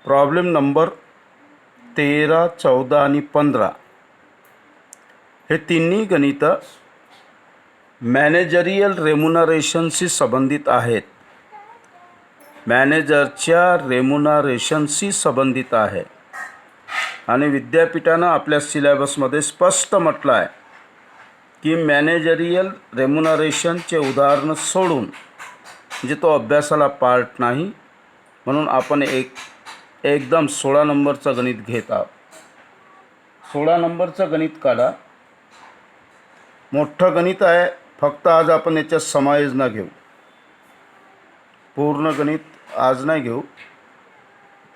Problem number 13, 14 आणि 15 हे तिन्ही गणितं मॅनेजरियल रेम्युनरेशनशी संबंधित आहेत. मॅनेजरच्या रेम्युनरेशनशी संबंधित आहे आणि विद्यापीठानं आपल्या सिलेबसमध्ये स्पष्ट म्हटलं आहे की मॅनेजरियल रेम्युनरेशनचे उदाहरणं सोडून म्हणजे तो अभ्यासाला पार्ट नाही. म्हणून आपण एकदम 16 नंबरचं गणित घेत आहोत. 16 नंबरचं गणित काढा. मोठं गणित आहे, फक्त आज आपण याच्यात समायोजन घेऊ. पूर्ण गणित आज नाही घेऊ,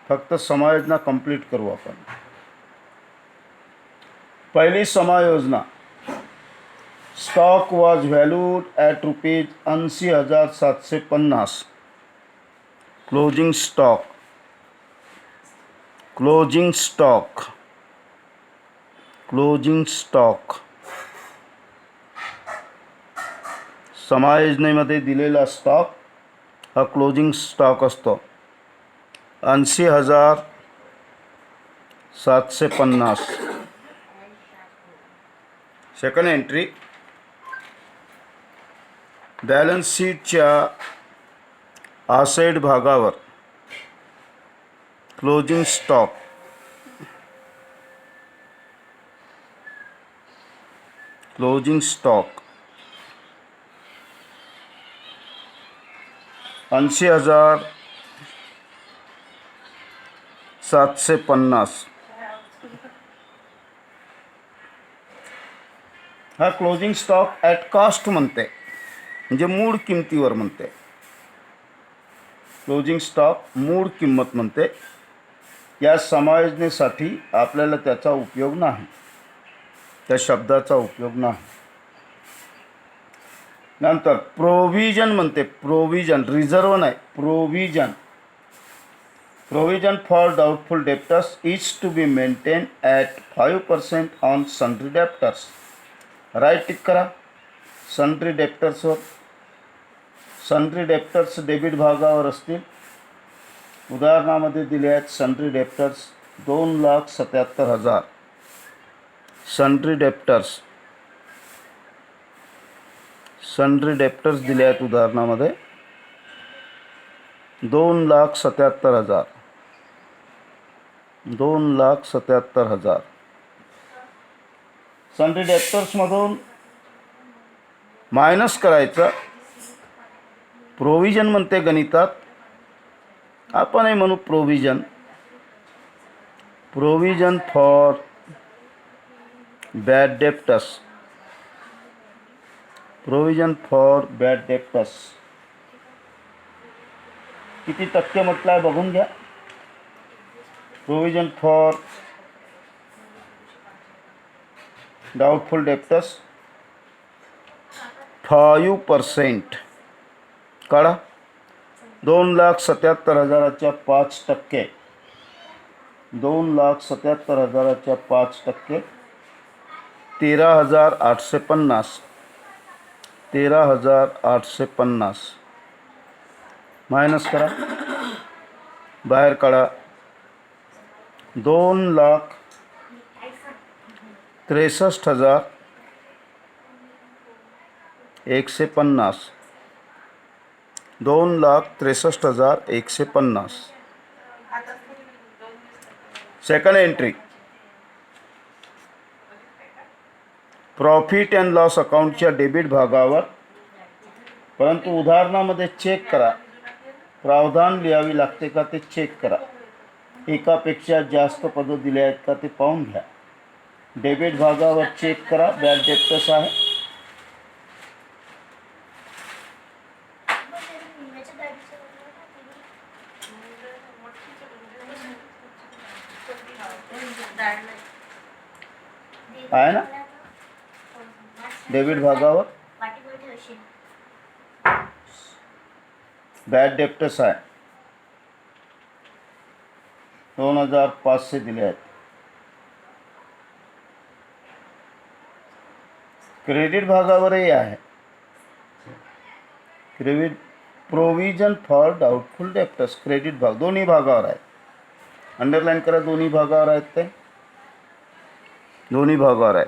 फक्त समायोजना कंप्लीट करू आपण. पहिली समायोजना, stock was valued at ₹80,750. Closing stock, closing stock, closing stock. समायोजनेमध्ये दिलेला स्टॉक हा क्लोजिंग स्टॉक असतो. 80,750. सेकंड एंट्री, बॅलन्स शीटच्या आसेट भागावर क्लोजिंग स्टॉक, क्लोजिंग स्टॉक 80,750. हा क्लोजिंग स्टॉक ॲट कॉस्ट म्हणते, म्हणजे मूळ किमतीवर म्हणते. क्लोजिंग स्टॉक मूळ किंमत म्हणते. या समायोजनेसाठी आपल्याला त्याचा उपयोग नाही, त्या शब्दाचा उपयोग नाही. नंतर प्रोव्हिजन म्हणते. प्रोव्हिजन, रिझर्व नाही, provision. Provision for doubtful debtors is to be maintain at 5% on sundry debtors. Right tick करा सन्ड्री डेप्टर्सवर. सन्ड्री डेप्टर्स डेबिट भागावर असतील. उदाहरणामध्ये दिले आहेत sundry debtors 2,77,000. Sundry debtors, sundry debtors दिले आहेत उदाहरणामध्ये 2,77,000. 2,77,000. सन्ड्री डेप्टर्समधून मायनस करायचं. प्रोव्हिजन म्हणते गणितात, आपणही म्हणू provision. Provision for bad debtors, provision for bad debtors. किती टक्के म्हटलं आहे बघून घ्या. Provision for doubtful debtors 5%. काढा. 2,77,000च्या 5%. 2,77,000च्या 5% 13,850. 13,850 मायनस करा, बाहेर काढा. 2,63,150. 2,63,150. Second entry, profit and loss अकाउंटच्या डेबिट भागावर. परंतु उदाहरणामध्ये चेक करा, प्रावधान लिहावी लागते का ते चेक करा. एकापेक्षा जास्त पदं दिले आहेत का ते पाहून घ्या. डेबिट भागावर चेक करा, बॅड डेप्टर्स आहे. आहे ना डेबिट भागावर बॅड डेप्टर्स आहे. 2,500 दिले आहेत. क्रेडिट भागावरही आहे. Credit provision for doubtful debtors, credit भाग दोन्ही भागावर आहे. अंडरलाईन करा, दोन्ही भागावर आहेत ते, दोन्ही भागावर आहेत.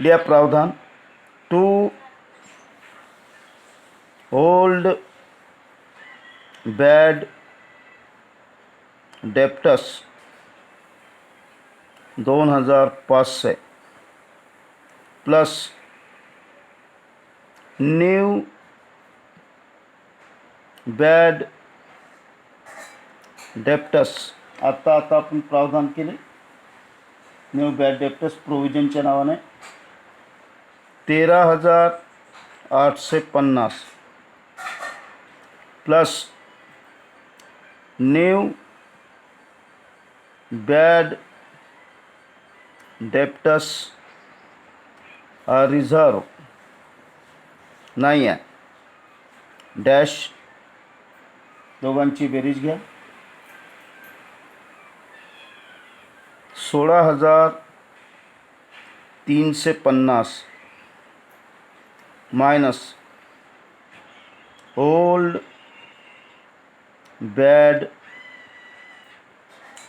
लिहा प्रावधान. To old bad debtors 2500 plus new bad debtors. आता आपण प्रावधान केले न्यू बॅड डेप्टर्स प्रोव्हिजनच्या नावाने 13,850 plus new bad debtors reserve नाही आहे, डॅश दोघांची बेरीज घ्या. 16,350 minus old bad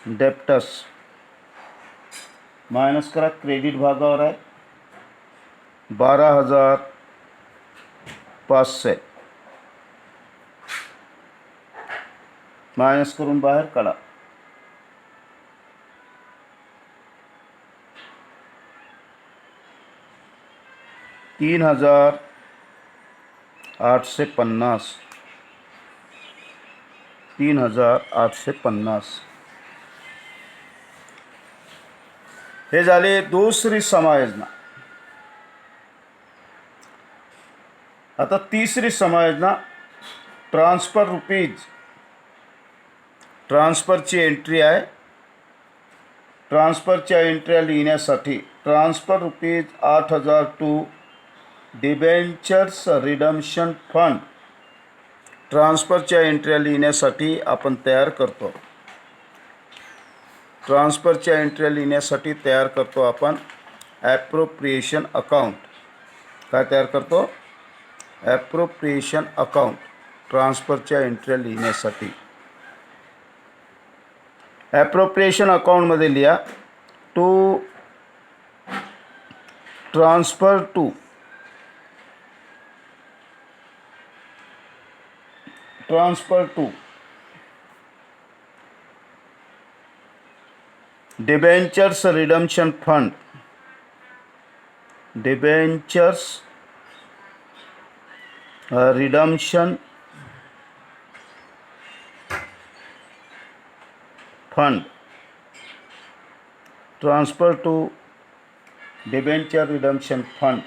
debtors minus करा, क्रेडिट भागावर आहे 12,500 मायनस करून बाहेर काढा. 3,850 3,850 हे झाले दुसरी समायोजना. आता तिसरी समायोजना ट्रान्सफर रुपीज. ट्रान्सफरची एंट्री आहे. ट्रान्सफरच्या एंट्र्या लिहिण्यासाठी transfer rupees 8,000 to debentures redemption fund. ट्रान्सफरच्या एंट्र्या लिहिण्यासाठी आपण तयार करतो. ट्रान्सफरच्या एंट्र्या लिहिण्यासाठी तयार करतो आपण ॲप्रोप्रिएशन अकाउंट. काय तयार करतो? Appropriation account. ट्रान्सफरच्या एंट्र्या लिहिण्यासाठी ॲप्रोप्रिएशन अकाउंटमध्ये लिहा to transfer to debentures redemption fund. Debentures redemption fund. Transfer to debenture redemption fund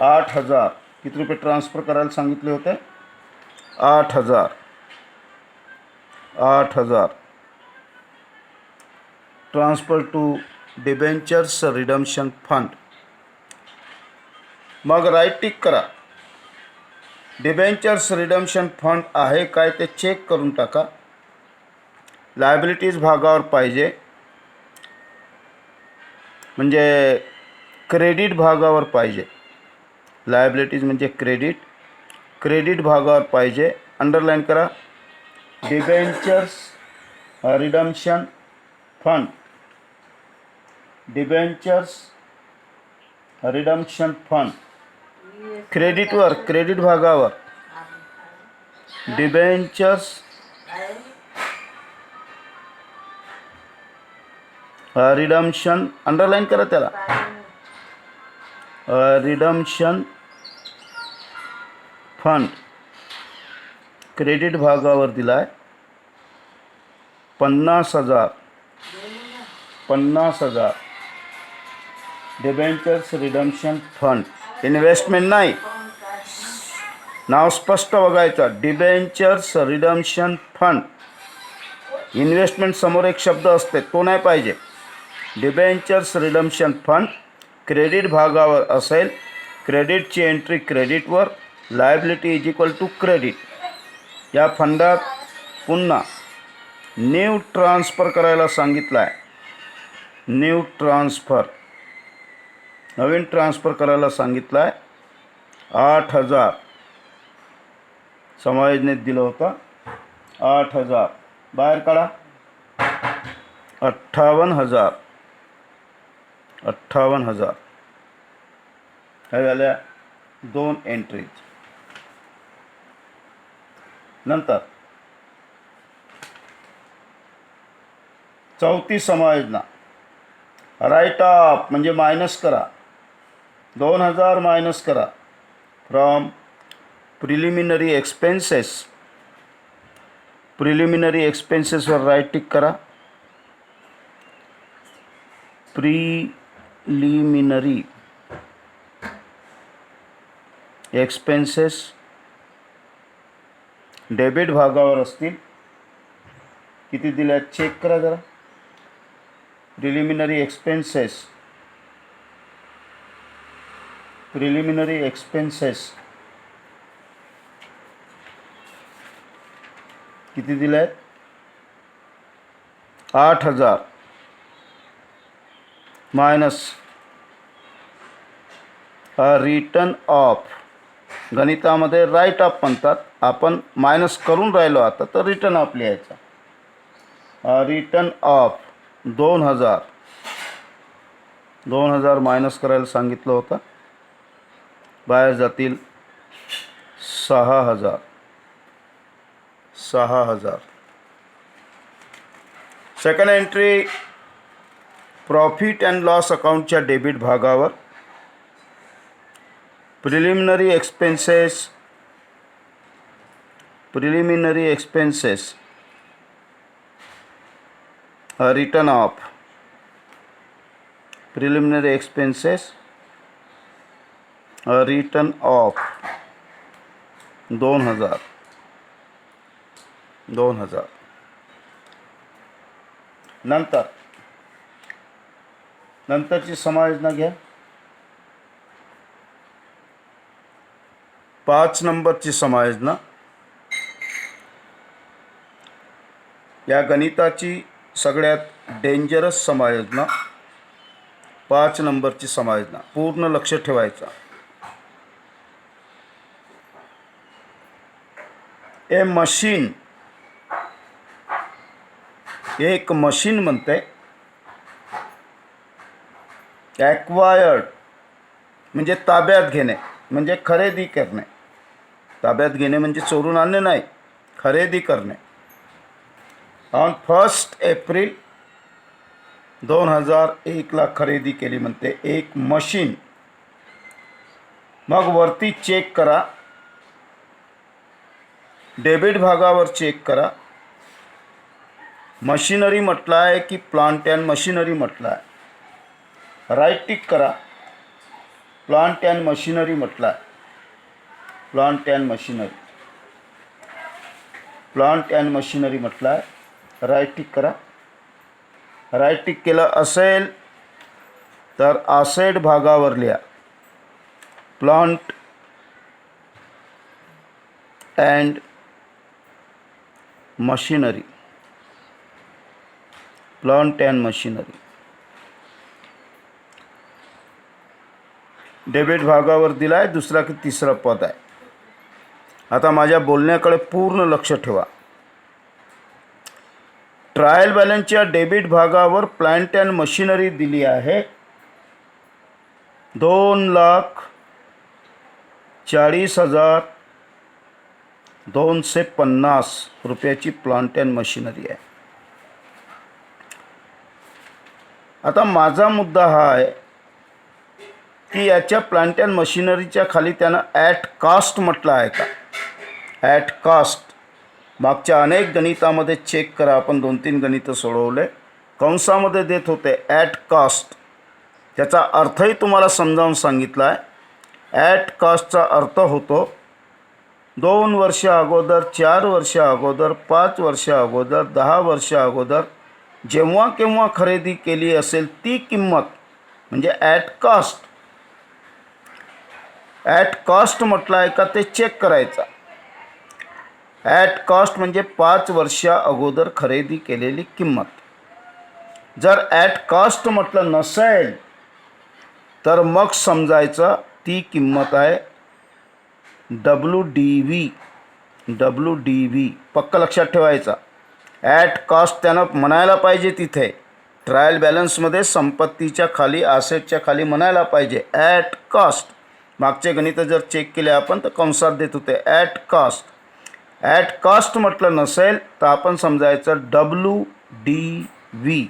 8,000. किती रुपये ट्रान्सफर करायला सांगितले होते? 8,000 transfer to debentures redemption fund. मग राईट टिक करा. डिबेंचर्स रिडम्शन फंड आहे काय ते चेक करून टाका. लायबिलिटीज भागावर पाहिजे, म्हणजे क्रेडिट भागावर पाहिजे. लायबिलिटीज म्हणजे क्रेडिट भागावर पाहिजे. अंडरलाईन करा. Debentures redemption fund. Debentures redemption fund क्रेडिटवर, क्रेडिट भागावर डिबेंचर्स रिडम्शन. अंडरलाईन करा त्याला. रिडम्शन फंड क्रेडिट भागावर दिला आहे 50,000 डिबेंचर्स रिडम्शन फंड. इन्व्हेस्टमेंट नाही, नाव स्पष्ट बघायचं. Debentures redemption fund. इन्व्हेस्टमेंट समोर एक शब्द असते, तो नाही पाहिजे. डिबेंचर्स रिडम्शन फंड क्रेडिट भागावर असेल. क्रेडिटची एंट्री क्रेडिटवर. Liability is equal to credit. या फंडात पुन्हा न्यू ट्रान्सफर करायला सांगितलं आहे. न्यू ट्रान्सफर, नवीन ट्रान्सफर करायला सांगितलं आहे. 8,000 समायोजनेत दिलं होतं. 8,000 बाहेर काढा. 58,000. 58,000 ह्या झाल्या 2 एंट्रीज. नंतर चौथी समायोजना. राईट ऑफ म्हणजे मायनस करा. 2,000 मायनस करा फ्रॉम प्रिलिमिनरी एक्सपेन्सेस. प्रिलिमिनरी एक्सपेन्सेसवर राईट टिक करा. प्रिलिमिनरी एक्सपेन्सेस डेबिट भागावर असतील. किती दिल्या चेक करा जरा. प्रिलिमिनरी एक्सपेन्सेस किती दिले आहेत. 8,000 मायनस रिटर्न ऑफ. गणितामध्ये राईट ऑफ म्हणतात, आपण मायनस करून राहिलो आता तर रिटर्न ऑफ लिहायचा. रिटर्न ऑफ 2,000 मायनस करायला सांगितलं होतं. बाहेर जातील 6,000. Second entry profit and loss अकाउंटच्या डेबिट भागावर preliminary expenses written off. Preliminary expenses written off 2,000. नंतरची समायोजना घ्या. 5 नंबरची समायोजना. या गणिताची सगळ्यात डेंजरस समायोजना 5 नंबरची समायोजना. पूर्ण लक्ष ठेवायचा. एक मशीन म्हणते. ॲक्वायर्ड म्हणजे ताब्यात घेणे, म्हणजे खरेदी करणे. ताब्यात घेणे म्हणजे चोरून आणणे नाही, खरेदी करणे. ऑन 1 एप्रिल 2001ला खरेदी केली म्हणते एक मशीन. मग वरती चेक करा. डेबिट भागावर चेक करा. मशिनरी म्हटलं आहे की प्लांट अँड मशिनरी म्हटलं आहे. राईट टिक करा. प्लांट अँड मशिनरी म्हटलं आहे. प्लांट अँड मशिनरी म्हटलं आहे. राईट टिक करा. राईट टिक केलं असेल तर असेट भागावर लिहा प्लांट अँड मशिनरी. डेबिट भागावर दिला आहे. दुसरा की तिसरा पद आहे. आता माझ्या बोलण्याकडे पूर्ण लक्ष ठेवा. ट्रायल बॅलन्सच्या डेबिट भागावर प्लांट अँड मशिनरी दिली आहे 2,40,250 रुपयाची प्लांट अँड मशिनरी आहे. आता माझा मुद्दा हा आहे की याच्या प्लांट अँड मशिनरीच्या खाली त्यानं ॲट कास्ट म्हटलं आहे का. ॲट कास्ट मागच्या अनेक गणितामध्ये चेक करा. आपण 2-3 गणितं सोडवले. कंसामध्ये देत होते ॲट कास्ट. त्याचा अर्थही तुम्हाला समजावून सांगितला आहे. ॲट कास्टचा अर्थ होतो 2 वर्ष अगोदर, 4 वर्ष अगोदर, 5 वर्ष अगोदर, 10 वर्ष अगोदर जेव्हा केव्हा खरेदी केली असेल ती किंमत म्हणजे ॲट कास्ट. ॲट कास्ट म्हटलं आहे का ते चेक करायचा. ॲट कास्ट म्हणजे 5 वर्षा अगोदर खरेदी केलेली किंमत. जर ॲट कास्ट म्हटलं नसेल तर मग समजायचं ती किंमत आहे WDV WDV पक्का लक्षात ठेवायचा. ॲट कॉस्ट त्यानं म्हणायला पाहिजे तिथे. ट्रायल बॅलन्समध्ये संपत्तीच्या खाली ॲसेटच्या खाली म्हणायला पाहिजे ॲट कॉस्ट. मागचे गणितं जर चेक केले आपण तर कंसात देत होते ॲट कॉस्ट. ॲट कॉस्ट म्हटलं नसेल तर आपण समजायचं WDV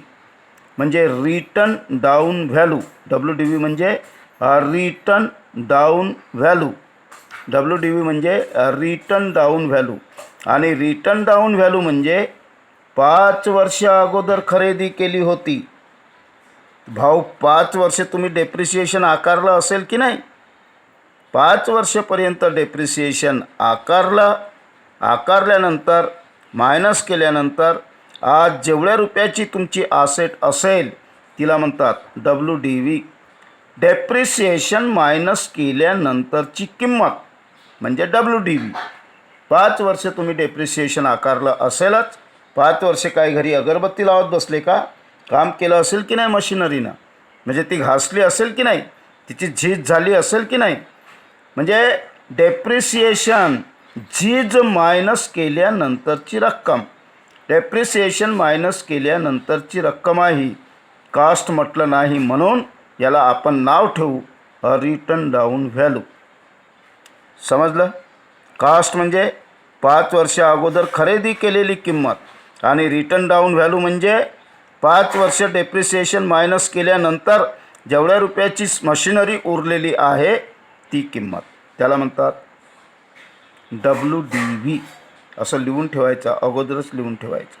म्हणजे रिटर्न डाऊन व्हॅल्यू. WDV म्हणजे रिटर्न डाऊन व्हॅल्यू. WDV म्हणजे रिटर्न डाऊन व्हॅल्यू. आणि रिटर्न डाऊन व्हॅल्यू म्हणजे 5 वर्ष अगोदर खरेदी केली होती. भाऊ 5 वर्ष तुम्ही डेप्रिसिएशन आकारलं असेल की नाही. 5 वर्षपर्यंत डेप्रिसिएशन आकारल्यानंतर मायनस केल्यानंतर आज जेवढ्या रुपयाची तुमची ॲसेट असेल तिला म्हणतात WDV. डेप्रिसिएशन मायनस केल्यानंतरची किंमत म्हणजे WDV. 5 वर्ष तुम्ही डेप्रिसिएशन आकारलं असेलच. 5 वर्षे काय घरी अगरबत्ती लावत बसले का. काम केलं असेल की नाही मशिनरीनं, म्हणजे ती घासली असेल की नाही, तिची झीज झाली असेल की नाही. म्हणजे डेप्रिसिएशन झीज मायनस केल्यानंतरची रक्कम. डेप्रिसिएशन मायनस केल्यानंतरची रक्कम आहे कास्ट म्हटलं नाही, म्हणून याला आपण नाव ठेवू रिटर्न डाऊन व्हॅल्यू. समजलं. कास्ट म्हणजे 5 वर्ष अगोदर खरेदी केलेली किंमत आणि रिटर्न डाऊन व्हॅल्यू म्हणजे 5 वर्ष डेप्रिसिएशन मायनस केल्यानंतर जेवढ्या रुपयाची मशिनरी उरलेली आहे ती किंमत. त्याला म्हणतात WDV. असं लिहून ठेवायचं, अगोदरच लिहून ठेवायचं.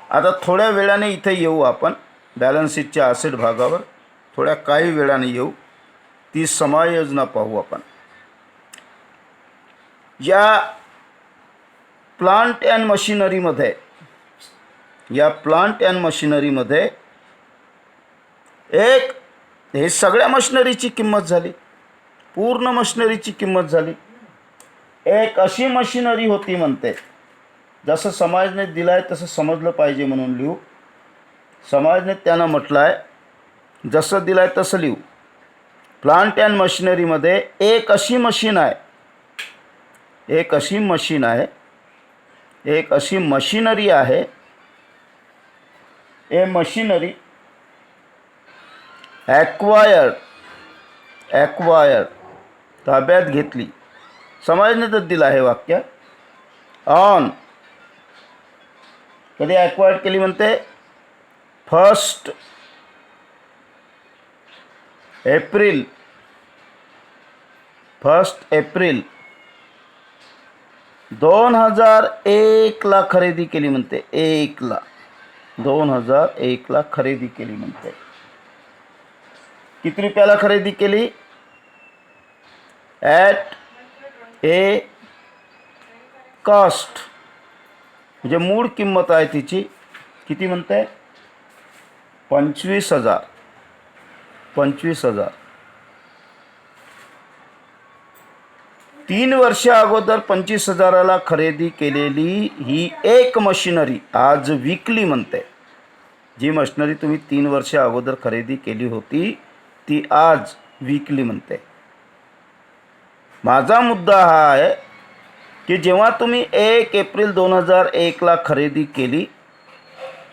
आता थोड्या वेळाने इथे येऊ आपण बॅलन्स शीटच्या ॲसेट भागावर. थोड्या काही वेळाने येऊ. ती समायोजना पाहू आपण. या प्लांट अँड मशिनरीमध्ये एक हे सगळ्या मशिनरीची किंमत झाली. पूर्ण मशिनरीची किंमत झाली. एक अशी मशिनरी होती म्हणते. जसं समाजने दिलं आहे तसं समजलं पाहिजे म्हणून लिहू. समाजने त्यानं म्हटलं आहे जसं दिलं आहे तसं लिहू. प्लांट अँड मशिनरीमध्ये एक अशी मशिनरी आहे. ए मशिनरी ॲक्वायर्ड ताब्यात घेतली. समाजने तर दिलं आहे वाक्य. ऑन कधी ॲक्वायर्ड केली म्हणते 1 एप्रिल 2001ला खरेदी केली म्हणते. 2001ला खरेदी केली म्हणते. किती रुपयाला खरेदी केली. ॲट ए कॉस्ट म्हणजे मूळ किंमत आहे तिची. किती म्हणते 25,000. 3 वर्ष अगोदर 25,000ला खरेदी केलेली ही एक मशिनरी आज विकली म्हणते. जी मशिनरी तुम्ही 3 वर्ष अगोदर खरेदी केली होती ती आज विकली म्हणते. माझा मुद्दा हा आहे की जेव्हा तुम्ही 1 एप्रिल 2001ला खरेदी केली.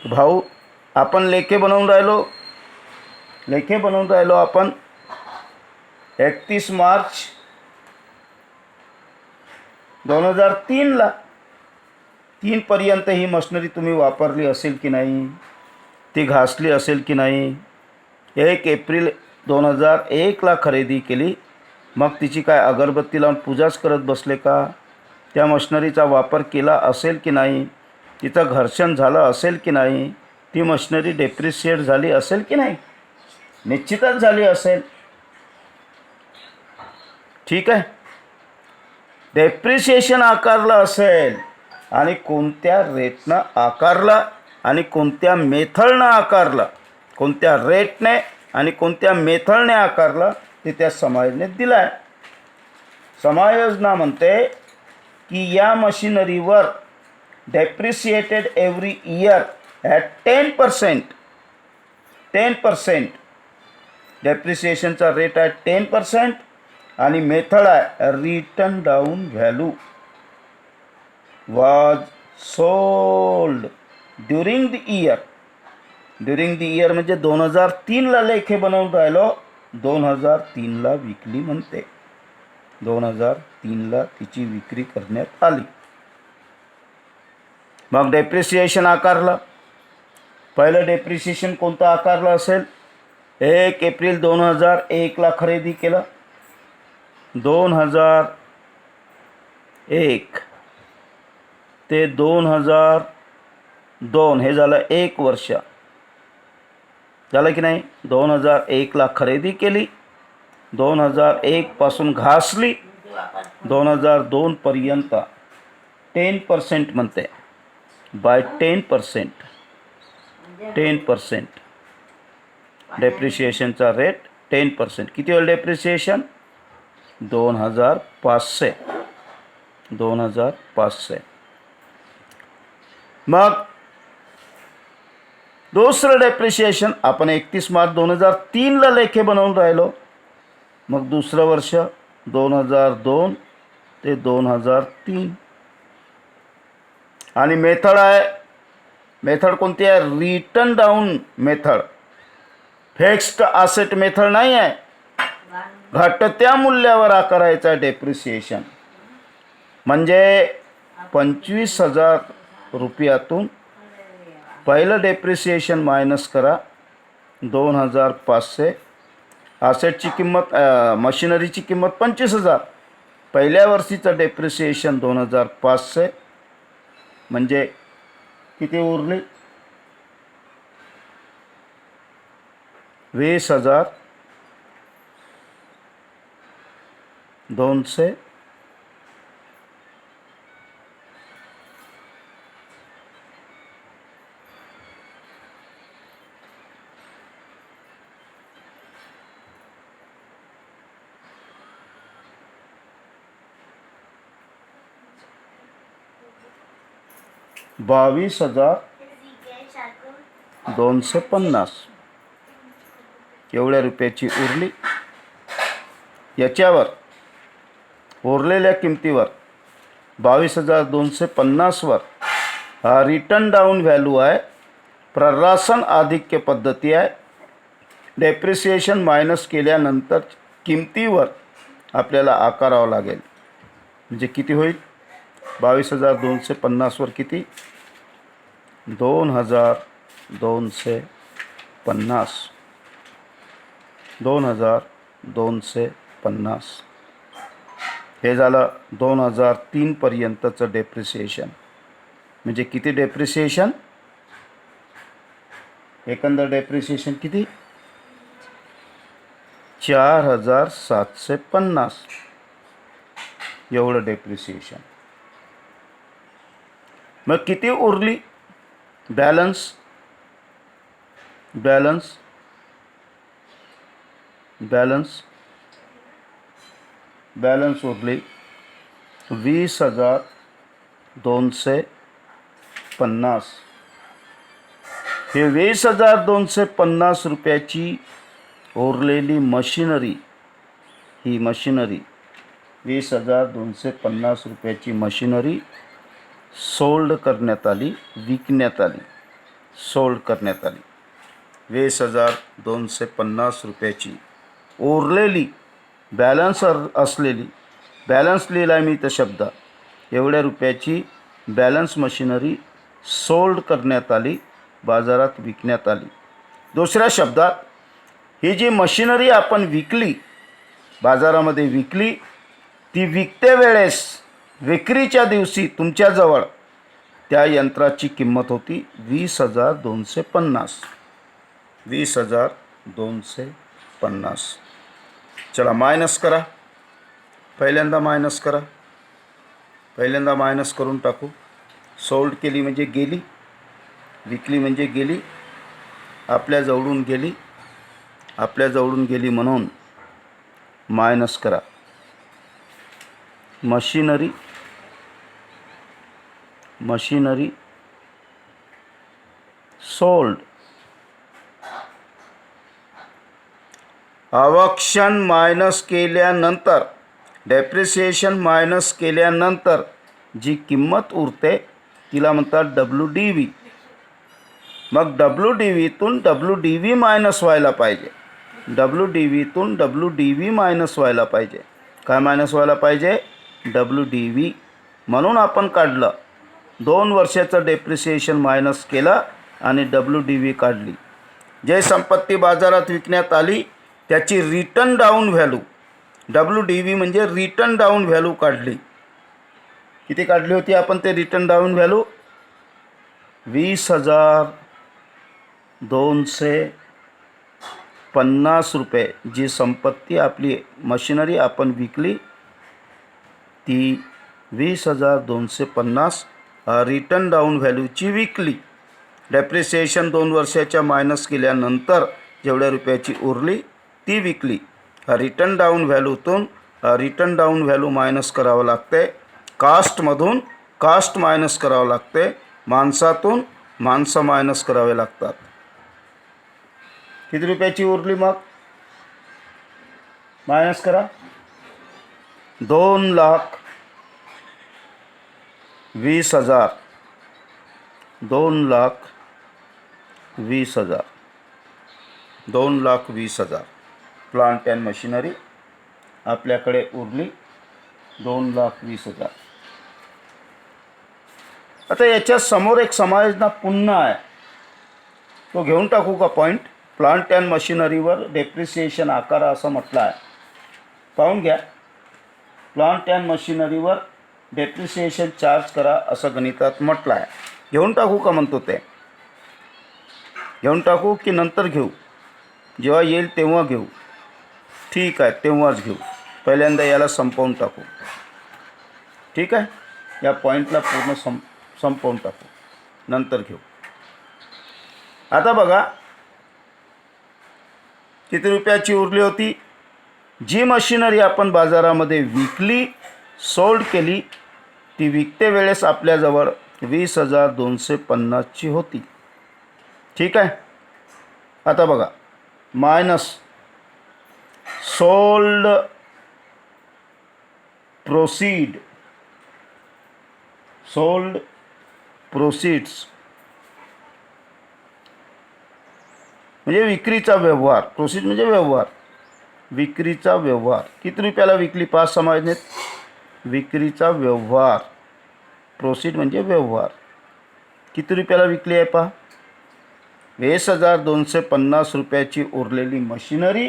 भाऊ आपण लेखे बनवून राहिलो आपण 31 मार्च 2003ला. 3 पर्यंत ही मशिनरी तुम्ही वापरली असेल की नाही, ती घासली असेल की नाही. 1 एप्रिल 2001ला खरेदी केली. मग तिची काय अगरबत्ती लावून पूजाच करत बसले का. त्या मशिनरीचा वापर केला असेल की नाही, तिचं घर्षण झालं असेल की नाही, ती मशिनरी डेप्रिशिएट झाली असेल की नाही. निश्चितच झाली असेल. ठीक आहे. डेप्रिसिएशन आकारलं असेल आणि कोणत्या रेटनं आकारलं आणि कोणत्या मेथडनं आकारलं, कोणत्या रेटने आणि कोणत्या मेथडने आकारलं ते त्या समायोजनेत दिलं आहे. समायोजना म्हणते की या मशिनरीवर डेप्रिसिएटेड एव्हरी इयर ॲट 10%. डेप्रिसिएशनचा रेट आहे 10%. आणि मेथड आहे written down value was sold during the year. During the year म्हणजे 2003ला लेखे बनवून राहिलो, 2003ला विकली म्हणते. 2003ला तिची विक्री करण्यात आली. मग डेप्रिसिएशन आकारलं. पहिलं डेप्रिसिएशन कोणतं आकारलं असेल? 1 एप्रिल 2001ला खरेदी केलं. 2001 ते 2002 हे झालं 1 वर्ष. झालं की नाही? 2001ला खरेदी केली, 2001 पासून घासली, 2002 पर्यंत 10% म्हणते. बाय 10% डेप्रिसिएशनचा रेट 10%. किती होईल डेप्रिसिएशन? 2500. मग दुसरं डेप्रिसिएशन आपण 31 मार्च 2003ला लेखे बनवून राहिलो. मग दुसरं वर्ष 2002 ते 2003. आणि मेथड कोणती आहे? Written down method. Fixed asset method नाही आहे. घटत्या मूल्यावर आकारायचा डेप्रिसिएशन. म्हणजे 25,000 रुपयातून पहिलं डेप्रिसिएशन मायनस करा 2500. असेटची किंमत मशिनरीची किंमत 25,000. पहिल्या वर्षीचं डेप्रिसिएशन 2500 म्हणजे किती उरली? 20,200. $22,250 एवढ्या रुपयाची उरली. याच्यावर उरलेल्या किमतीवर 22,250 वर हा रिटर्न डाऊन व्हॅल्यू आहे. प्ररासन आधिक्य पद्धती आहे. डेप्रिसिएशन मायनस केल्यानंतर किमतीवर आपल्याला आकारावं लागेल. म्हणजे किती होईल? 22,250 वर किती? 2,250. 2,250 हे झालं 2003 पर्यंतचं डेप्रिसिएशन. म्हणजे किती डेप्रिसिएशन? एकंदर डेप्रिसिएशन किती? 4,750 एवढं डेप्रिसिएशन. मग किती उरली बॅलन्स उरली 20,250. हे 20,250 रुपयाची उरलेली मशिनरी, ही मशिनरी 20,250 रुपयाची मशिनरी सोल्ड करण्यात आली, विकण्यात आली. सोल्ड करण्यात आली. 20,250 रुपयाची उरलेली बॅलन्स असलेली, बॅलन्स लिहिला मी तर शब्द, एवढ्या रुपयाची बॅलन्स मशिनरी सोल्ड करण्यात आली, बाजारात विकण्यात आली. दुसऱ्या शब्दात ही जी मशिनरी आपण विकली, बाजारामध्ये विकली, ती विकते वेळेस विक्रीच्या दिवशी तुमच्याजवळ त्या यंत्राची किंमत होती 20,250. 20,250. चला मायनस करा. पहिल्यांदा मायनस करा. पहिल्यांदा मायनस करून टाकू. सोल्ड केली म्हणजे गेली, विकली म्हणजे गेली, आपल्याजवळून गेली म्हणून मायनस करा. Machinery sold. आवक्षण मायनस केल्यानंतर, डेप्रिसिएशन मायनस केल्यानंतर जी किंमत उरते तिला म्हणतात WDV. मग WDVतून WDV मायनस व्हायला पाहिजे. WDVतून WDV मायनस व्हायला पाहिजे. काय मायनस व्हायला पाहिजे? WDV. म्हणून आपण काढलं, 2 वर्षाचं डेप्रिसिएशन मायनस केलं आणि WDV काढली. जे संपत्ती बाजारात विकण्यात आली त्याची रिटर्न डाऊन व्हॅल्यू, WDV म्हणजे रिटर्न डाऊन व्हॅल्यू काढली. किती काढली होती आपण ते रिटर्न डाऊन व्हॅल्यू? 20,250 रुपये. जी संपत्ती आपली मशिनरी आपण विकली ती 20,250 रिटर्न डाऊन व्हॅल्यूची विकली. डेप्रिसिएशन 2 वर्षाच्या मायनस केल्यानंतर जेवढ्या रुपयाची उरली ती विकली. रिटर्न डाऊन व्हॅल्यूतून रिटर्न डाऊन व्हॅल्यू मायनस करावं लागते. कास्टमधून कास्ट मायनस करावं लागते. माणसातून माणसं मायनस करावे लागतात. किती रुपयाची उरली मग? मायनस करा. 2,20,000. 2,20,000. 2,20,000 प्लांट अँड मशिनरी आपल्याकडे उरली 2,20,000. आता याच्या समोर एक समायोजना पुन्हा आहे, तो घेऊन टाकू का पॉईंट? प्लांट अँड मशिनरीवर डेप्रिसिएशन आकारा असं म्हटलं आहे. पाहून घ्या. प्लांट अँड मशिनरीवर डेप्रिसिएशन चार्ज करा असं गणितात म्हटलं आहे. घेऊन टाकू का म्हणतो ते? घेऊन टाकू की नंतर घेऊ? जेव्हा येईल तेव्हा घेऊ. ठीक आहे, तेव्हाच घेऊ. पहिल्यांदा याला संपवून टाकू. ठीक आहे, या पॉईंटला पूर्ण संपवून टाकू, नंतर घेऊ. आता बघा किती रुपयाची उरली होती. जी मशिनरी आपण बाजारामध्ये विकली, सोल्ड केली, ती विकते वेळेस आपल्याजवळ 20,250ची होती. ठीक आहे. आता बघा, minus sold proceed, sold proceeds म्हणजे विक्रीचा व्यवहार. प्रोसीड म्हणजे व्यवहार, विक्रीचा व्यवहार. किती रुपयाला विकली पाच समायोजनेत? विक्रीचा व्यवहार. प्रोसीड म्हणजे व्यवहार. किती रुपयाला विकली आहे पहा? 20,250 रुपयाची उरलेली मशिनरी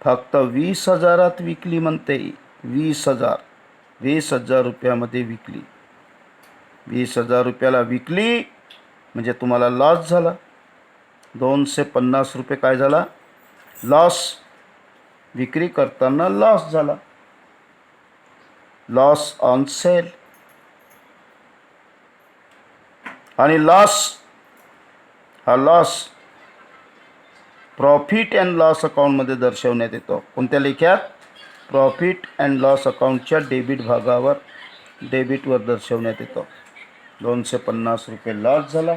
फक्त 20,000 विकली म्हणते. 20,000 रुपयामध्ये विकली. 20,000 रुपयाला विकली म्हणजे तुम्हाला लॉस झाला. 250 रुपये काय झाला? लॉस. विक्री करताना लॉस झाला. Loss on sale. आणि लॉस, हा लॉस प्रॉफिट अँड लॉस अकाउंटमध्ये दर्शवण्यात येतो. कोणत्या लेख्यात? प्रॉफिट अँड लॉस अकाउंटच्या डेबिट भागावर, डेबिटवर दर्शवण्यात येतो. 250 रुपये लॉस झाला,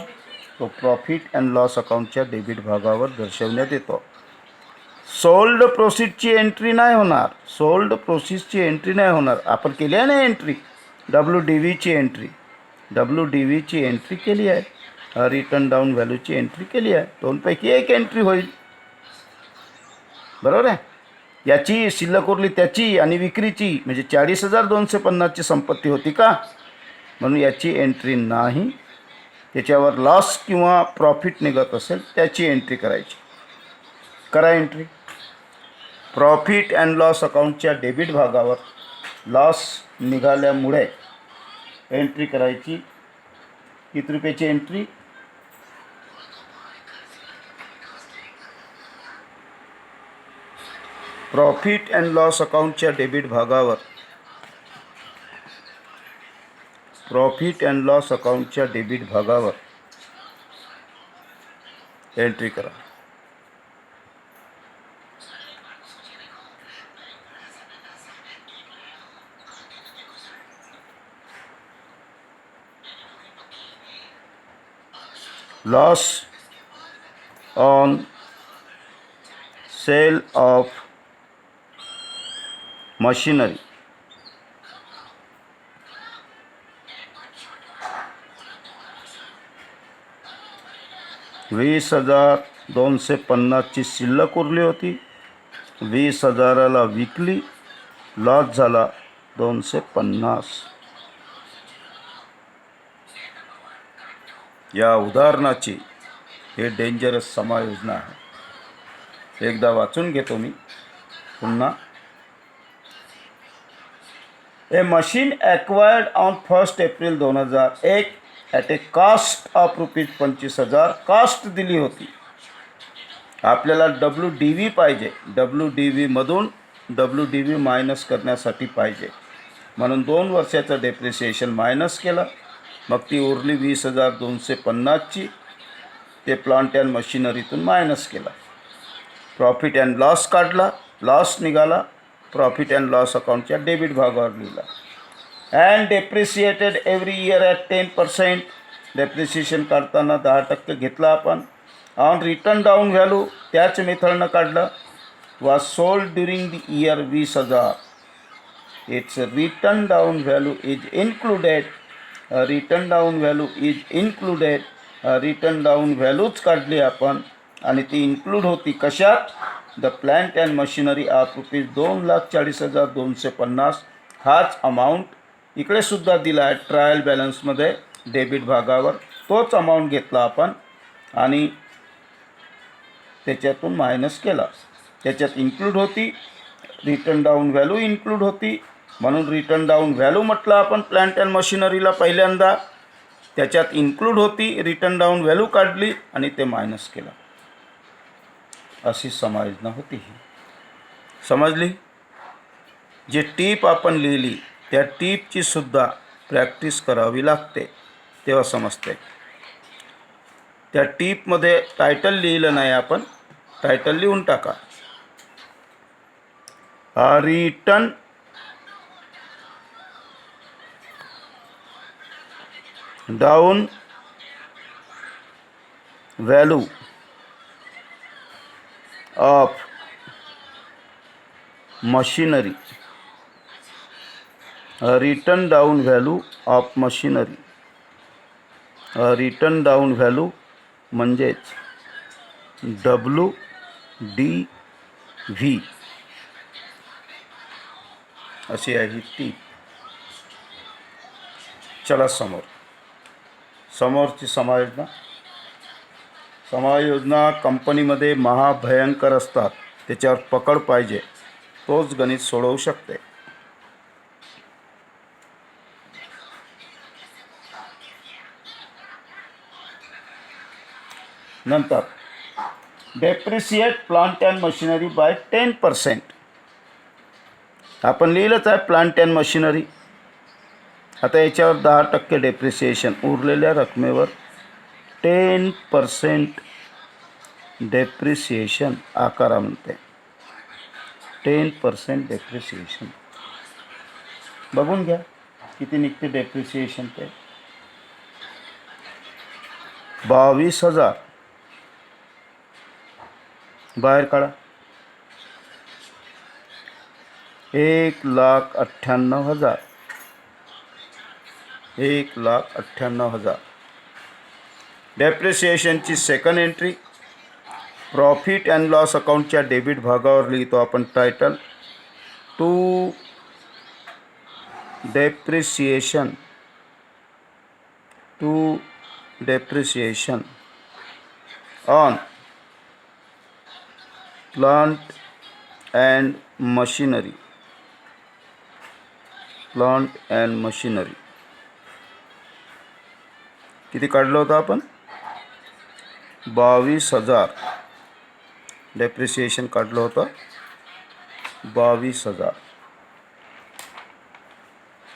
तो प्रॉफिट अँड लॉस अकाउंटच्या डेबिट भागावर दर्शवण्यात येतो. सोल्ड प्रोसीडची एंट्री नाही होणार. सोल्ड प्रोसीडची एंट्री नाही होणार. आपण केली आहे ना एंट्री, WDVची एंट्री. WDVची एंट्री केली आहे. रिटर्न डाऊन व्हॅल्यूची एंट्री केली आहे. दोनपैकी एक एंट्री होईल. बरोबर आहे. याची शिल्लक उरली त्याची आणि विक्रीची, म्हणजे 40,250ची संपत्ती होती का, म्हणून याची एंट्री नाही. त्याच्यावर लॉस किंवा प्रॉफिट निघत असेल त्याची एंट्री करायची. करा एंट्री. प्रॉफिट अँड लॉस अकाउंटच्या डेबिट भागावर लॉस निघाल्यामुळे एंट्री करायची. किती रुपयाची एंट्री? प्रॉफिट अँड लॉस अकाउंटच्या डेबिट भागावर, प्रॉफिट अँड लॉस अकाउंटच्या डेबिट भागावर एंट्री करा. Loss on sale of machinery, $20,250ची शिल्लक उरली होती. 20,000ला विकली, लॉस झाला 250. या उदाहरणाची हे डेंजरस समायोजन आहे. एकदा वाचून घेतो मी पुन्हा. A machine acquired on 1 April 2001 at a cost of ₹25,000. Cost दिली होती. आपल्याला WDV पाहिजे. WDVमधून WDV मायनस करण्यासाठी पाहिजे, म्हणून 2 वर्षाचं डेप्रिसिएशन मायनस केलं. मग ती उरली 20,250ची. ते प्लांट अँड मशिनरीतून मायनस केला. प्रॉफिट अँड लॉस काढला, लॉस निघाला. प्रॉफिट अँड लॉस अकाउंटच्या डेबिट भागावर लिहिला. And depreciated every year at 10%. Depreciation काढताना 10% घेतला आपण. ऑन रिटर्न डाऊन व्हॅल्यू त्याच मेथडनं काढलं. Was sold during the year 20,000. Its written down value is included. Written down value is included. Written down व्हॅल्यूच काढली आपण आणि ती इन्क्लूड होती कशात? The plant and machinery of ₹2,40,250. हाच अमाऊंट इकडे सुद्धा दिला आहे ट्रायल बॅलन्समध्ये डेबिट भागावर. तोच अमाऊंट घेतला आपण आणि त्याच्यातून मायनस केला. त्याच्यात इन्क्लूड होती, रिटर्न डाऊन व्हॅल्यू इन्क्लूड होती, म्हणून रिटर्न डाऊन व्हॅल्यू म्हटलं आपण प्लॅन्ट अँड मशिनरीला पहिल्यांदा. त्याच्यात इन्क्लूड होती, रिटर्न डाऊन व्हॅल्यू काढली आणि ते मायनस केलं. अशी समायोजन होती ही. समजली? जे टीप आपण लिहिली त्या टीपची सुद्धा प्रॅक्टिस करावी लागते, तेव्हा समजते. त्या टीपमध्ये टायटल लिहिलं नाही आपण, टायटल लिहून टाका. Return down value of machinery. Return down value of machinery. Return down value म्हणजेच WDV अशी आहे ती. चला समोरची समायोजना कंपनीमध्ये महाभयंकर असतात. त्याच्यावर पकड पाहिजे, तोच गणित सोडवू शकते. नंतर depreciate plant and machinery by 10%. आपण लिहिलंच आहे प्लांट अँड मशिनरी. आता याच्यावर 10% डेप्रिसिएशन. उरलेल्या रकमेवर 10% डेप्रिसिएशन आकारा म्हणते. 10% डेप्रिसिएशन बघून घ्या किती निघते डेप्रिसिएशन. ते 22,000 बाहेर काढा. 1,98,000. 1,98,000 डेप्रिसिएशनची second entry. Profit and loss अकाउंटच्या डेबिट भागावर लिहितो आपण title to depreciation on plant and machinery. किती काढलं होतं आपण? 22,000 डेप्रिसिएशन काढलं होतं. 22,000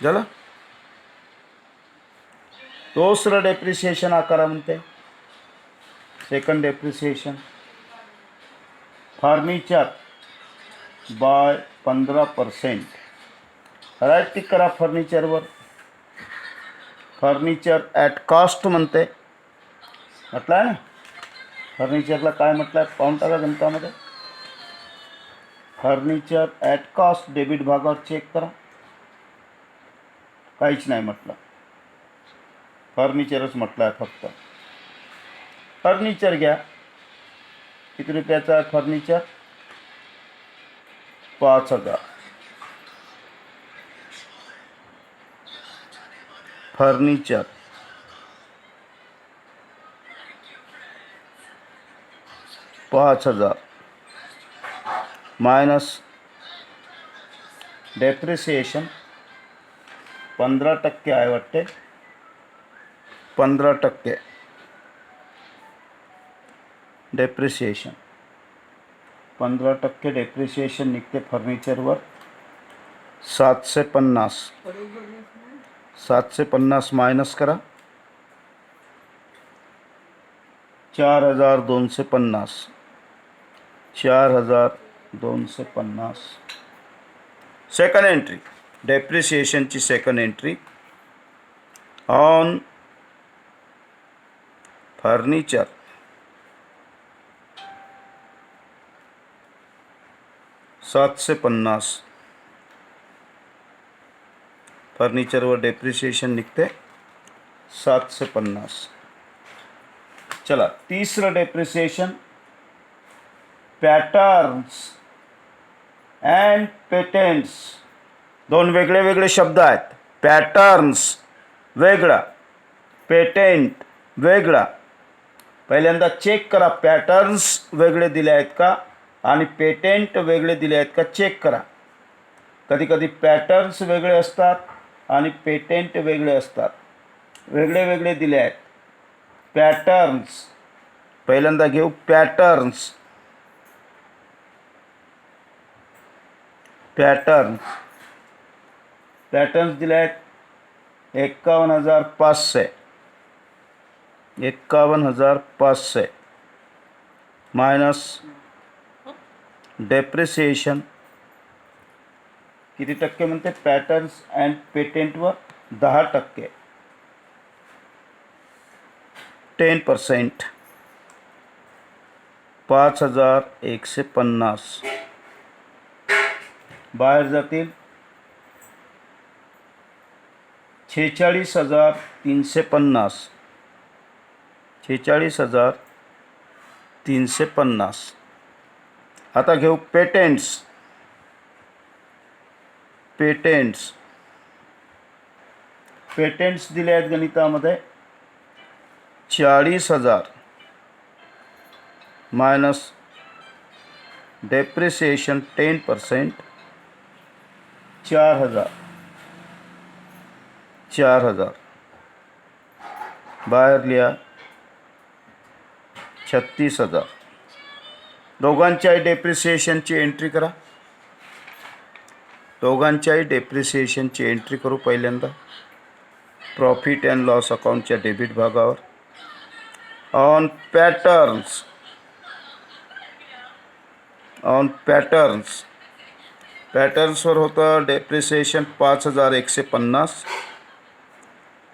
झालं. दुसरं डेप्रिसिएशन आकारा म्हणते. Second depreciation furniture by 15%. Right tick करा फर्निचरवर. फर्निचर ॲट कॉस्ट म्हणते. म्हटलं आहे ना फर्निचरला काय म्हटलं आहे? पाहून टाका गणितामध्ये. फर्निचर ॲट कॉस्ट डेबिट भागावर चेक करा. काहीच नाही म्हटलं, फर्निचरच म्हटलं आहे फक्त. फर्निचर घ्या. किती रुपयाचं आहे फर्निचर? 5,000. फर्निचर $5,000 मायनस डेप्रिसिएशन 15% आहे वाटते. 15% डेप्रिसिएशन, 15% डेप्रिसिएशन निघते फर्निचरवर. 750. 750 मायनस करा. 4,250. 4,250. सेकंड एंट्री, डेप्रिसिएशनची सेकंड एंट्री ऑन फर्निचर $750. फर्निचरवर डेप्रिसिएशन निघते 750. चला, तिसरं डेप्रिसिएशन पॅटर्न्स अँड पेटेंट्स. दोन वेगळे वेगळे शब्द आहेत. पॅटर्न्स वेगळा, पेटेंट वेगळा. पहिल्यांदा चेक करा पॅटर्न्स वेगळे दिले आहेत का आणि पेटेंट वेगळे दिले आहेत का चेक करा. कधी कधी पॅटर्न्स वेगळे असतात आणि पेटेंट वेगळे असतात. वेगळे वेगळे दिले आहेत. पॅटर्न्स पहिल्यांदा घेऊ. पॅटर्न्स दिले आहेत 51,500. 51,500 मायनस डेप्रिसिएशन किती टक्के म्हणते? Patterns and पेटेंटवर 10%, 10%. 5,150 बाहेर जातील. 46,350. 46,350. आता घेऊ पेटेंट्स. पेटेंट्स दिले आहेत गणितामध्ये 40,000 मायनस डेप्रिसिएशन 10%, 4,000. बाहेर लिहा 36,000. दोघांच्याही डेप्रिसिएशनची एंट्री करा. दोघांच्याही डेप्रिसिएशनची एंट्री करू. पहिल्यांदा प्रॉफिट अँड लॉस अकाउंटच्या डेबिट भागावर ऑन पॅटर्न्सवर होतं डेप्रिसिएशन 5,150.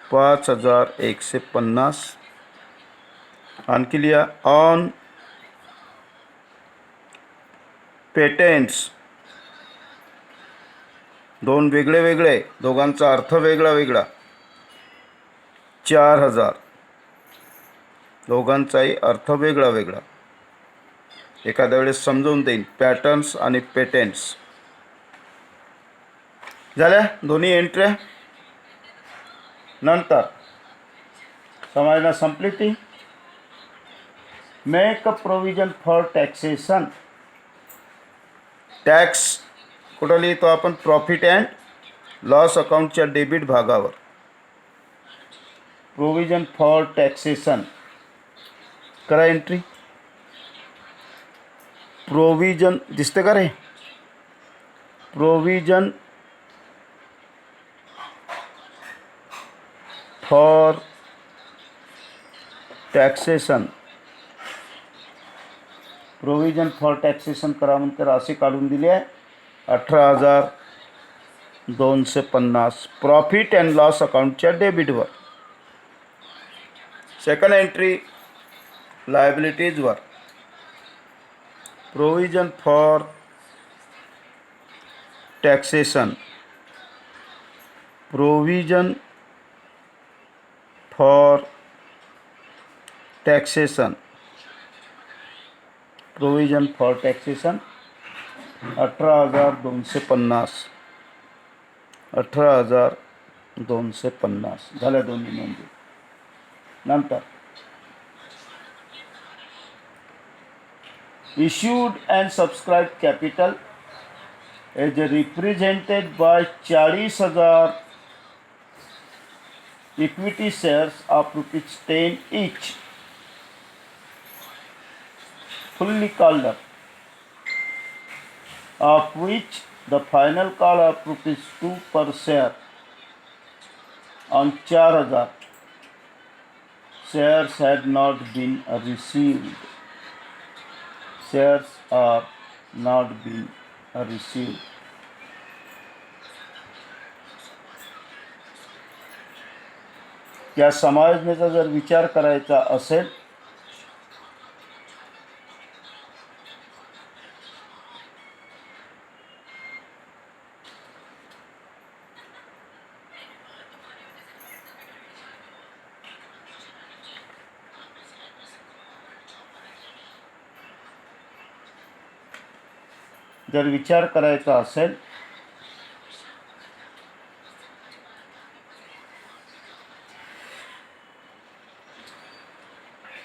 5,150 आणखी लिहा. ऑन पेटेंट्स दोन वेगळे वेगळे, दोघांचा अर्थ वेगळा वेगळा. 4,000. दोघांचाही अर्थ वेगळा वेगळा. एखाद्या वेळेस समजवून देईन. पॅटर्न्स आणि पेटेंट्स झाल्या दोन्ही एंट्र्या. नंतर समजणं संपली ती. Make a provision for taxation. Tax कुठं लिहितो आपण? प्रॉफिट अँड लॉस अकाउंटच्या डेबिट भागावर. प्रोव्हिजन फॉर टॅक्सेशन करा एंट्री. प्रोव्हिजन दिसते का रे? Provision for taxation. Provision for taxation करा म्हणते. राशी काढून दिली आहे 18,250 प्रॉफिट अँड लॉस अकाउंटच्या डेबिटवर. सेकंड एंट्री लायबिलिटीजवर. Provision for taxation, provision for taxation, provision for taxation 18,250, 18,250 झाल्या दोन्ही नोंदी. नंतर issued and subscribed capital is represented by 40,000 equity shares of ₹10 each, fully called up, of which the final call of ₹2 per share on 4,000 shares had not been received. Shares are not been received. या समायोजनेचा जर विचार करायचा असेल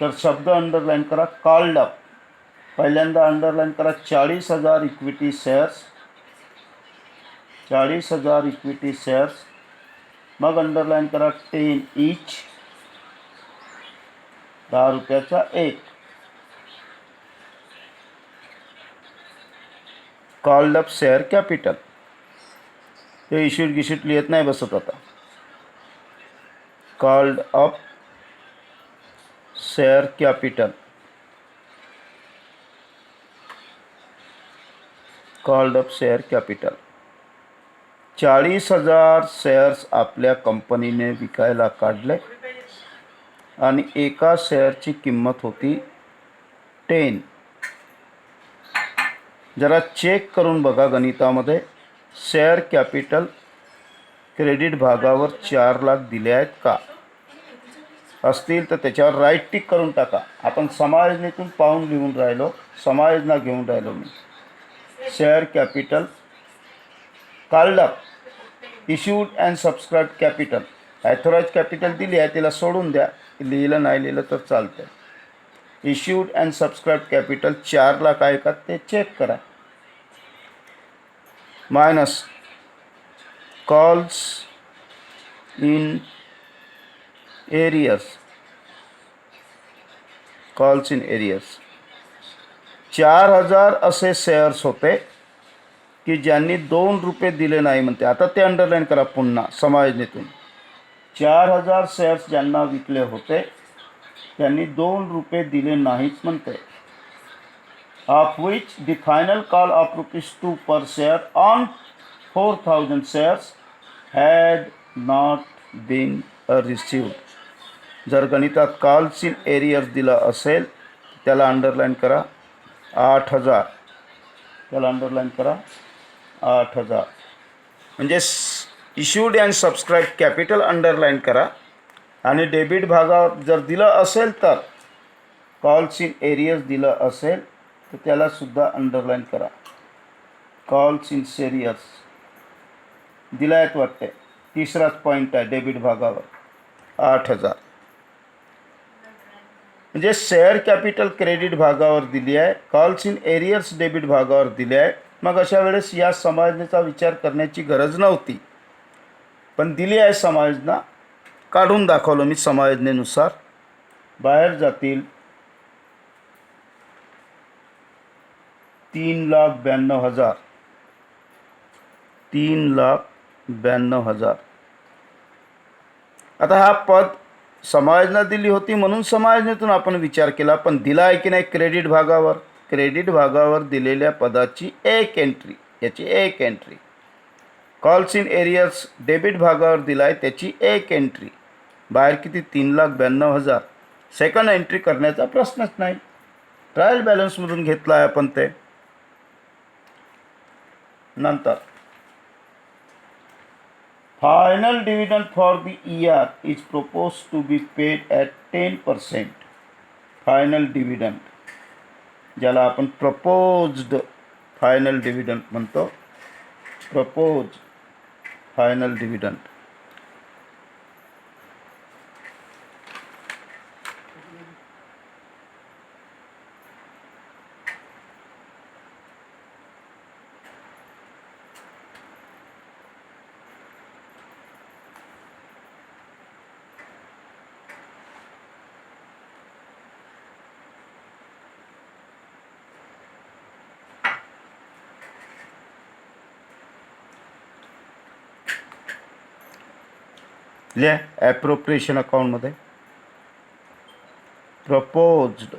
तर शब्द underline करा. Called up, पहिल्यांदा underline करा 40,000 इक्विटी शेअर्स, 40,000 इक्विटी शेअर्स. मग अंडरलाईन करा 10 ईच, 10 रुपयाचा एक. कॉल्ड अप शेअर कॅपिटल, ते इश्यूड गिशीट लिहित नाही बसत आता. Called up share capital, called up share capital. 40,000 shares आपल्या कंपनीने विकायला काढले आणि एका शेअरची किंमत होती 10. जरा चेक करून बघा गणितामध्ये, शेअर कॅपिटल क्रेडिट भागावर 4 लाख दिले आहेत का? असतील तर त्याच्यावर राईट टिक करून टाका. आपण समायोजनेतून पाहून लिहून राहिलो, समायोजना घेऊन राहिलो मी. Share capital called up, issued and subscribe capital, authorise capital दिली आहे तिला सोडून द्या, लिहिलं नाही लिहिलं तर चालतं. Issued and subscribe capital 4 lakh आहे का ते चेक करा. Minus calls in arrears, calls in arrears. 4,000 असे शेअर्स होते की ज्यांनी 2 रुपये दिले नाही म्हणते. आता ते अंडरलाईन करा पुन्हा समायोजनेतून. 4,000 शेअर्स ज्यांना विकले होते त्यांनी 2 रुपये दिले नाहीत म्हणते. Of which the final call of ₹2 per share on 4,000 shares had not been received. जर गणितात कॉल्स इन एरियर्स दिलं असेल त्याला अंडरलाईन करा 8,000, त्याला अंडरलाईन करा 8,000. म्हणजे issued and subscribe capital underline करा. आणि डेबिट भागावर जर दिलं असेल तर कॉल्स इन एरियर्स दिलं असेल तर त्यालासुद्धा अंडरलाईन करा. कॉल्स इन एरियर्स दिला आहेत वाटते, तिसराच पॉईंट आहे डेबिट भागावर 8,000. म्हणजे शेअर कॅपिटल क्रेडिट भागावर दिली आहे, कॉल्स इन एरियर्स डेबिट भागावर दिले आहे. मग अशा वेळेस या समायोजनेचा विचार करण्याची गरज नव्हती, पण दिली आहे समायोजना, काढून दाखवलं मी समायोजनेनुसार. बाहेर जातील 3,92,000, 3,92,000. आता हा पद समायोजना दिली होती म्हणून समायोजनेतून आपण विचार केला, पण दिला आहे की नाही क्रेडिट भागावर. क्रेडिट भागावर दिलेल्या पदाची एक एंट्री, याची एक entry. Calls in arrears debit भागावर दिला आहे त्याची एक एंट्री. बाहेर किती 3,92,000. सेकंड एंट्री करण्याचा प्रश्नच नाही, ट्रायल बॅलन्समधून घेतला आहे आपण ते. नंतर final dividend for the year is propose to be paid at 10%. Final dividend, ज्याला आपण प्रपोज्ड फायनल डिव्हिडंड म्हणतो. Propose final dividend. लिहा ॲप्रोप्रिएशन अकाउंटमध्ये proposed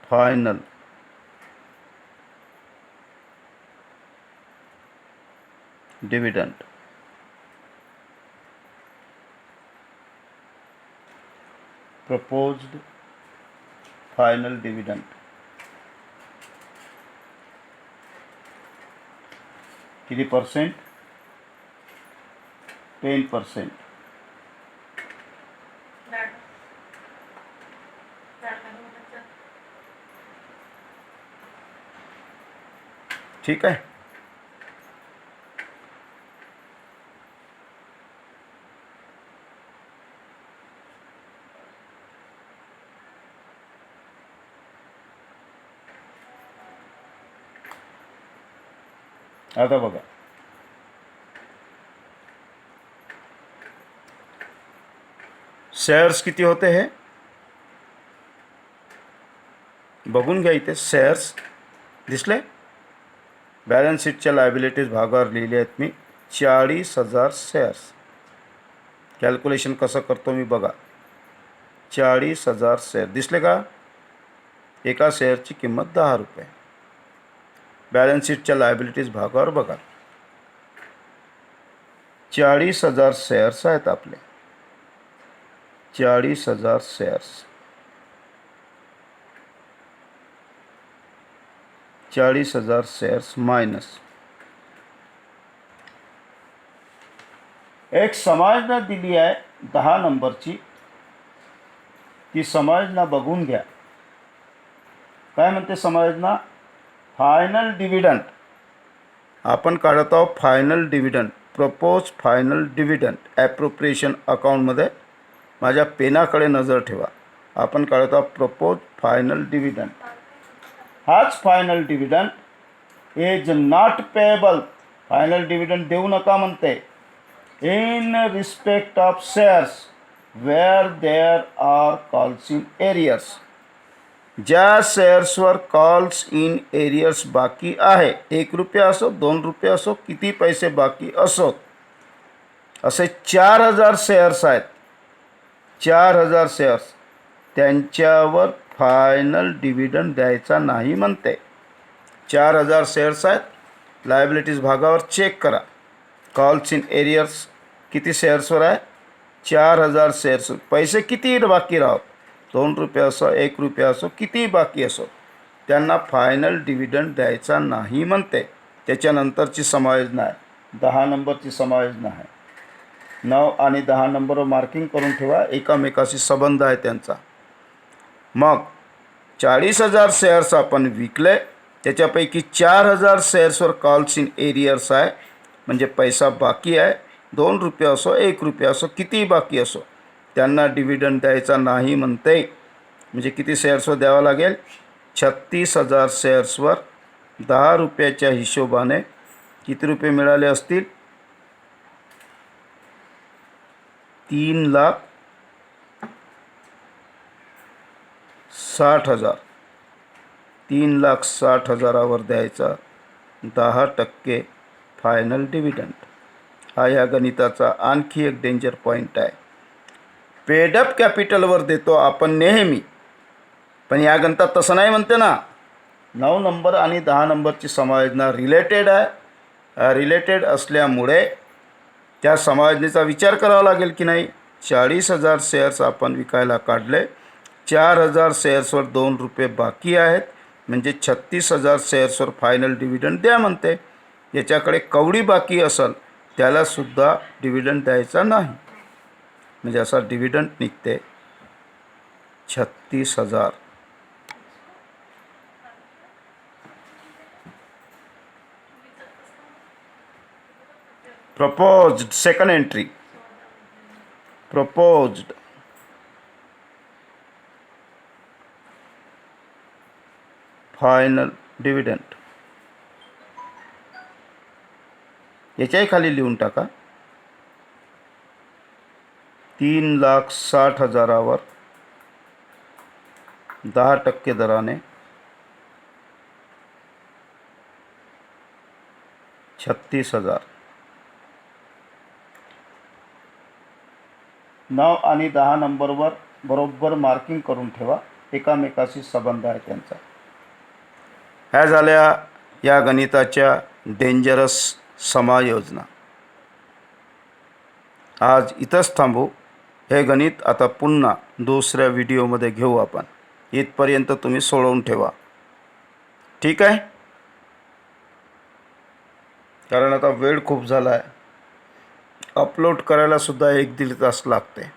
final dividend. Proposed final dividend. किती पर्सेंट? 10%. ठीक आहे. आता बघा, शेअर्स किती होते हे बघून घ्या. इथे शेअर्स दिसले. बॅलन्स शीटच्या लायबिलिटीज भागावर लिहिले आहेत मी 40,000 शेअर्स. कॅल्क्युलेशन कसं करतो मी बघा. 40,000 शेअर दिसले का? एका शेअरची किंमत 10 रुपये. बॅलन्स शीटच्या लायबिलिटीज भागावर बघा. 40,000 शेअर्स आहेत आपले. 40,000 शेअर्स. 40,000 शेअर्स मायनस एक समाजना दिली आहे 10 नंबरची. ती समाजना बघून घ्या. काय म्हणते समाजना? Final dividend. आपण काढत आहोत final dividend. Propose final dividend. Appropriation अकाउंटमध्ये माझ्या पेनाकडे नजर ठेवा. आपण काढत आहोत प्रपोज फायनल डिव्हिडंड. हाच final dividend is not payable. Final dividend देऊ नका म्हणते. In respect of shares where there are calls in arrears. ज्या शेअर्सवर कॉल्स इन एरियर्स बाकी आहे, 1 रुपया असो, 2 रुपये असो, किती पैसे बाकी असोत, असे 4,000 शेअर्स आहेत. 4,000 शेअर्स. त्यांच्यावर फायनल डिव्हिडंड द्यायचा नाही म्हणते. 4,000 शेअर्स आहेत. लायबिलिटीज भागावर चेक करा. कॉल्स इन एरियर्स किती शेअर्सवर आहे? 4,000 शेअर्स. पैसे किती बाकी राहत, 2 रुपये असो, 1 रुपया असो, किती बाकी असो, त्यांना फायनल डिव्हिडंड द्यायचा नाही म्हणते. त्याच्यानंतरची समायोजना आहे 10 नंबरची समायोजना आहे. 9 आणि 10 नंबरवर मार्किंग करून ठेवा. एकामेकाशी संबंध आहे त्यांचा. मग 40,000 शेअर्स आपण विकले. त्याच्यापैकी 4,000 शेअर्सवर कॉल्स इन एरियर्स आहे, म्हणजे पैसा बाकी आहे. 2 रुपये असो, 1 रुपया असो, कितीही बाकी असो, त्यांना डिव्हिडंड द्यायचा नाही म्हणते. म्हणजे किती शेअर्सवर द्यावं लागेल? 36,000 शेअर्सवर 10 रुपयाच्या हिशोबाने किती रुपये मिळाले असतील? 3,60,000. 3,60,000वर द्यायचा 10% फायनल डिव्हिडंड. हा या गणिताचा आणखी एक डेंजर पॉईंट आहे. पेडअप कॅपिटलवर देतो आपण नेहमी, पण या गणितात तसं नाही म्हणते ना. 9 नंबर आणि 10 नंबरची समायोजना रिलेटेड आहे. रिलेटेड असल्यामुळे त्या समायोजनेचा विचार करावा लागेल की नाही. 40,000 शेअर्स आपण विकायला काढले. 4,000 शेअर्सवर 2 रुपये बाकी आहेत, म्हणजे 36,000 शेअर्सवर फायनल डिव्हिडंड द्या म्हणते. याच्याकडे कवडी बाकी असेल त्यालासुद्धा डिव्हिडंड द्यायचा नाही. म्हणजे असा डिव्हिडंड निघते 36,000. Proposed second entry, proposed final dividend याच्याही खाली लिहून टाका. 3,60,000वर 10% दराने 36,000. नाव आणि 10 नंबरवर बरोबर मार्किंग करून ठेवा. एकामेकाशी संबंध आहे त्यांचा. ह्या झाल्या या गणिताच्या डेंजरस समायोजना. आज इथंच थांबू. हे गणित आता पुन्हा दुसऱ्या व्हिडिओमध्ये घेऊ आपण. इथपर्यंत तुम्ही सोडवून ठेवा. ठीक आहे, कारण आता वेळ खूप झाला आहे. अपलोड करायला सुद्धा 1-1.5 तास लागते.